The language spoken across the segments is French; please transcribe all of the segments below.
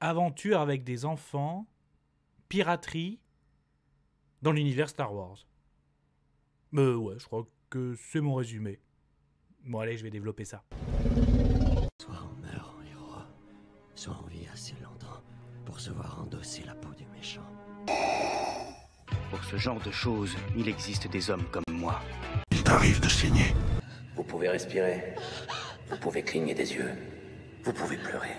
aventure avec des enfants, piraterie, dans l'univers Star Wars. Ouais, je crois que c'est mon résumé. Bon, allez, je vais développer ça. Soit on meurt en héros, soit on vit assez longtemps pour se voir endosser la peau du méchant. Pour ce genre de choses, il existe des hommes comme moi. Il t'arrive de saigner. Vous pouvez respirer. Vous pouvez cligner des yeux. Vous pouvez pleurer.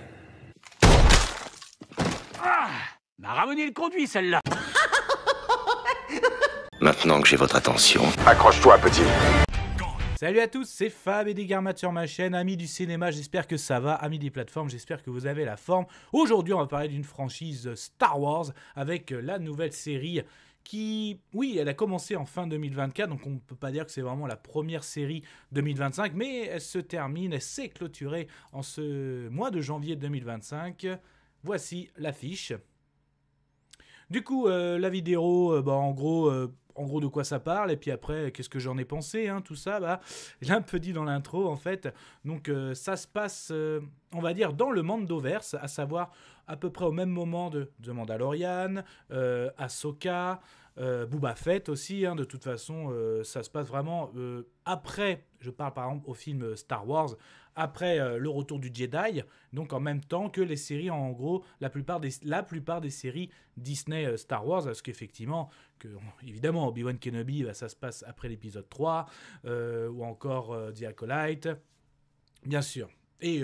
M'a ramené le conduit, celle-là. Maintenant que j'ai votre attention, accroche-toi, petit. Salut à tous, c'est Fab et Degarmat sur ma chaîne, amis du cinéma, j'espère que ça va, amis des plateformes, j'espère que vous avez la forme. Aujourd'hui, on va parler d'une franchise Star Wars avec la nouvelle série qui, oui, elle a commencé en fin 2024, donc on ne peut pas dire que c'est vraiment la première série 2025, mais elle se termine, elle s'est clôturée en ce mois de janvier 2025. Voici l'affiche. Du coup, la vidéo, en gros, de quoi ça parle, et puis après, qu'est-ce que j'en ai pensé, tout ça, j'ai un peu dit dans l'intro, en fait. Donc, ça se passe, on va dire, dans le Mandoverse, à savoir à peu près au même moment de The Mandalorian, Ahsoka, Boba Fett aussi, de toute façon, ça se passe vraiment après, je parle par exemple au film Star Wars, après le retour du Jedi, donc en même temps que les séries, en gros, la plupart des séries Disney Star Wars, parce qu'effectivement, évidemment, Obi-Wan Kenobi, ça se passe après l'épisode 3, ou encore The Acolyte, bien sûr, et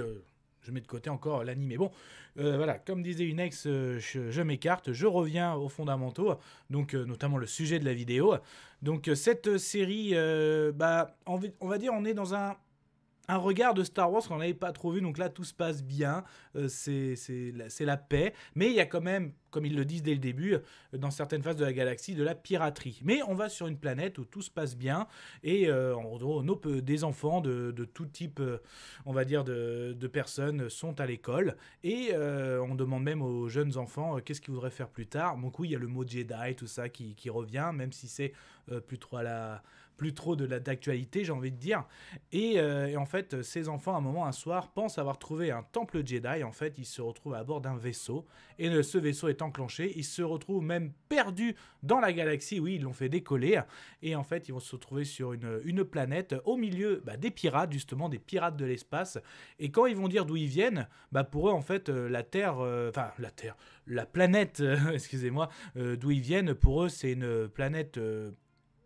je mets de côté encore l'anime. Bon, voilà, comme disait une ex, je m'écarte, je reviens aux fondamentaux, donc notamment le sujet de la vidéo. Donc cette série, on va dire, on est dans un regard de Star Wars qu'on n'avait pas trop vu, donc là tout se passe bien, c'est la paix, mais il y a quand même, comme ils le disent dès le début, dans certaines phases de la galaxie, de la piraterie. Mais on va sur une planète où tout se passe bien, et en gros, des enfants de tout type, on va dire, de personnes sont à l'école, et on demande même aux jeunes enfants qu'est-ce qu'ils voudraient faire plus tard. Donc oui, il y a le mot Jedi, tout ça qui revient, même si c'est plus trop d'actualité, j'ai envie de dire. Et en fait, ces enfants, à un moment, un soir, pensent avoir trouvé un temple Jedi. En fait, ils se retrouvent à bord d'un vaisseau. Et ce vaisseau est enclenché. Ils se retrouvent même perdus dans la galaxie. Oui, ils l'ont fait décoller. Et en fait, ils vont se retrouver sur une planète au milieu des pirates, justement, des pirates de l'espace. Et quand ils vont dire d'où ils viennent, pour eux, en fait, la planète, excusez-moi, d'où ils viennent, pour eux, c'est une planète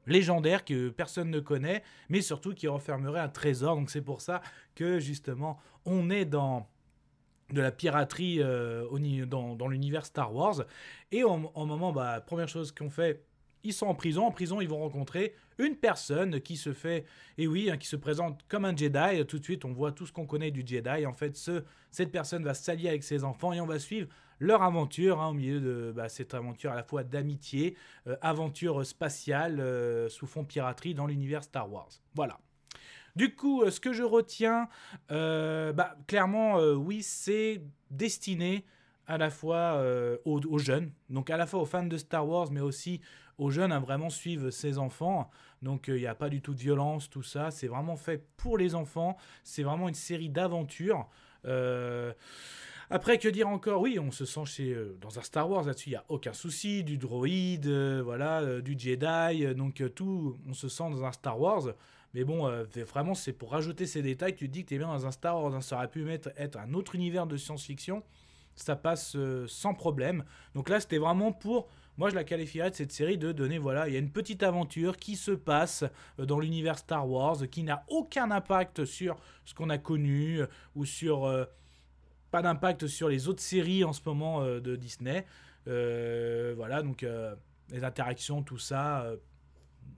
légendaire que personne ne connaît, mais surtout qui renfermerait un trésor. Donc c'est pour ça que justement on est dans de la piraterie dans l'univers Star Wars. Et en moment, première chose qu'on fait, ils sont en prison. En prison, ils vont rencontrer une personne qui se fait, et oui, qui se présente comme un Jedi. Tout de suite, on voit tout ce qu'on connaît du Jedi. En fait, cette personne va s'allier avec ses enfants et on va suivre leur aventure au milieu de cette aventure à la fois d'amitié, aventure spatiale, sous fond piraterie dans l'univers Star Wars. Voilà. Du coup, ce que je retiens, clairement, oui, c'est destiné à la fois aux jeunes, donc à la fois aux fans de Star Wars, mais aussi aux jeunes à vraiment suivre ses enfants. Donc il n'y a pas du tout de violence, tout ça. C'est vraiment fait pour les enfants. C'est vraiment une série d'aventures. Après, que dire encore? Oui, on se sent dans un Star Wars, là-dessus, il n'y a aucun souci. Du droïde, du Jedi, donc tout, on se sent dans un Star Wars. Mais bon, vraiment, c'est pour rajouter ces détails, tu te dis que tu es bien dans un Star Wars. Ça aurait pu être un autre univers de science-fiction. Ça passe sans problème. Donc là, c'était vraiment pour... Moi, je la qualifierais de cette série de donner, il y a une petite aventure qui se passe dans l'univers Star Wars, qui n'a aucun impact sur ce qu'on a connu, ou sur... pas d'impact sur les autres séries en ce moment de Disney. Donc les interactions, tout ça...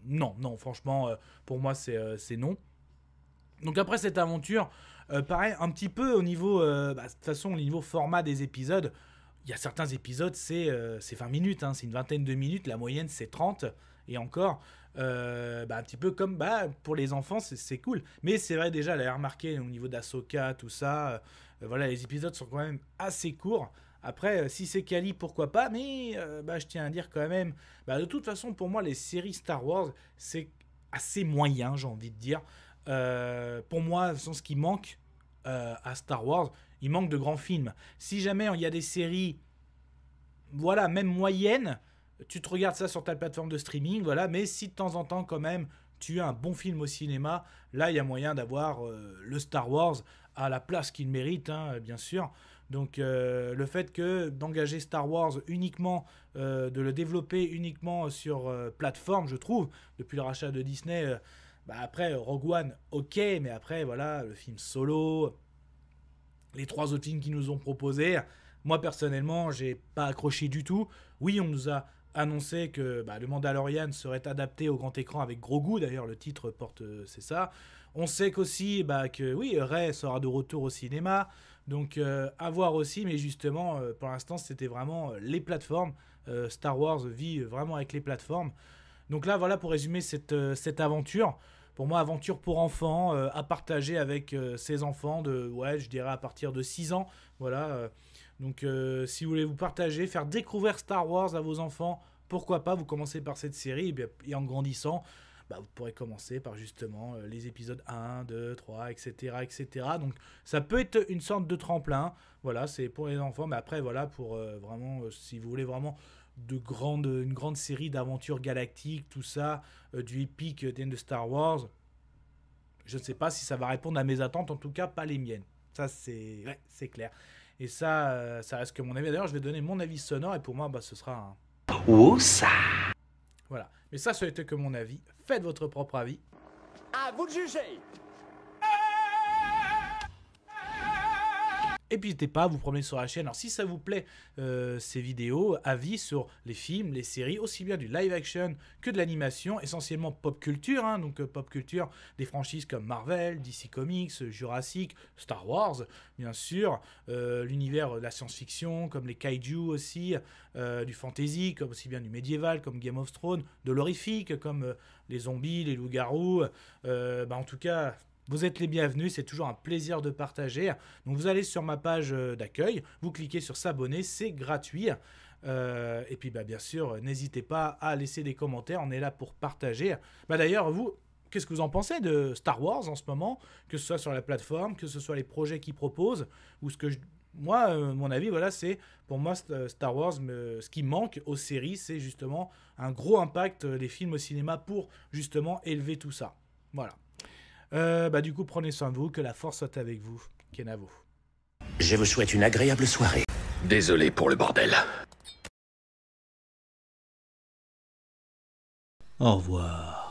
non, franchement, pour moi, c'est non. Donc après cette aventure, pareil, un petit peu au niveau... de toute façon, au niveau format des épisodes, il y a certains épisodes, c'est 20 minutes, c'est une vingtaine de minutes, la moyenne c'est 30, et encore, un petit peu comme pour les enfants, c'est cool. Mais c'est vrai, déjà, elle a remarqué au niveau d'Ahsoka, tout ça, les épisodes sont quand même assez courts. Après, si c'est quali, pourquoi pas, mais je tiens à dire quand même, de toute façon, pour moi, les séries Star Wars, c'est assez moyen, j'ai envie de dire. Pour moi, ce qui manque à Star Wars, il manque de grands films. Si jamais il y a des séries, voilà, même moyennes, tu te regardes ça sur ta plateforme de streaming, voilà, mais si de temps en temps quand même tu as un bon film au cinéma, là il y a moyen d'avoir le Star Wars à la place qu'il mérite, hein, bien sûr. Donc le fait que d'engager Star Wars uniquement, de le développer uniquement sur plateforme, je trouve, depuis le rachat de Disney, après Rogue One, ok, mais après voilà, le film Solo, les 3 autres films qu'ils nous ont proposés, moi personnellement, j'ai pas accroché du tout. Oui, on nous a annoncé que le Mandalorian serait adapté au grand écran avec Grogu, d'ailleurs le titre porte, c'est ça. On sait qu'aussi que oui, Rey sera de retour au cinéma, donc à voir aussi, mais justement, pour l'instant, c'était vraiment les plateformes. Star Wars vit vraiment avec les plateformes. Donc là, voilà pour résumer cette aventure. Pour moi, aventure pour enfants, à partager avec ses enfants je dirais à partir de 6 ans. Voilà. Donc si vous voulez vous partager, faire découvrir Star Wars à vos enfants, pourquoi pas, vous commencez par cette série, et en grandissant, vous pourrez commencer par justement les épisodes 1, 2, 3, etc., etc. Donc ça peut être une sorte de tremplin. Voilà, c'est pour les enfants, mais après, voilà, pour vraiment, si vous voulez vraiment une grande série d'aventures galactiques, tout ça, du épique de Star Wars, je ne sais pas si ça va répondre à mes attentes, en tout cas pas les miennes. Ça, c'est clair. Et ça reste que mon avis. D'ailleurs, je vais donner mon avis sonore, et pour moi, ce sera un... Oh ça. Voilà. Mais ça n'a été que mon avis. Faites votre propre avis. À vous de juger. Et puis n'hésitez pas à vous promener sur la chaîne. Alors si ça vous plaît, ces vidéos, avis sur les films, les séries, aussi bien du live action que de l'animation, essentiellement pop culture, hein, donc pop culture, des franchises comme Marvel, DC Comics, Jurassic, Star Wars, bien sûr, l'univers de la science-fiction, comme les kaiju aussi, du fantasy, comme aussi bien du médiéval, comme Game of Thrones, de l'horrifique, comme les zombies, les loups-garous, en tout cas... Vous êtes les bienvenus, c'est toujours un plaisir de partager. Donc vous allez sur ma page d'accueil, vous cliquez sur s'abonner, c'est gratuit. Et puis bien sûr, n'hésitez pas à laisser des commentaires, on est là pour partager. D'ailleurs, vous, qu'est-ce que vous en pensez de Star Wars en ce moment? Que ce soit sur la plateforme, que ce soit les projets qu'ils proposent, ou ce que moi, mon avis, voilà, c'est pour moi Star Wars, ce qui manque aux séries, c'est justement un gros impact des films au cinéma pour justement élever tout ça. Voilà. Du coup, prenez soin de vous, que la force soit avec vous. Kenavo. Je vous souhaite une agréable soirée. Désolé pour le bordel. Au revoir.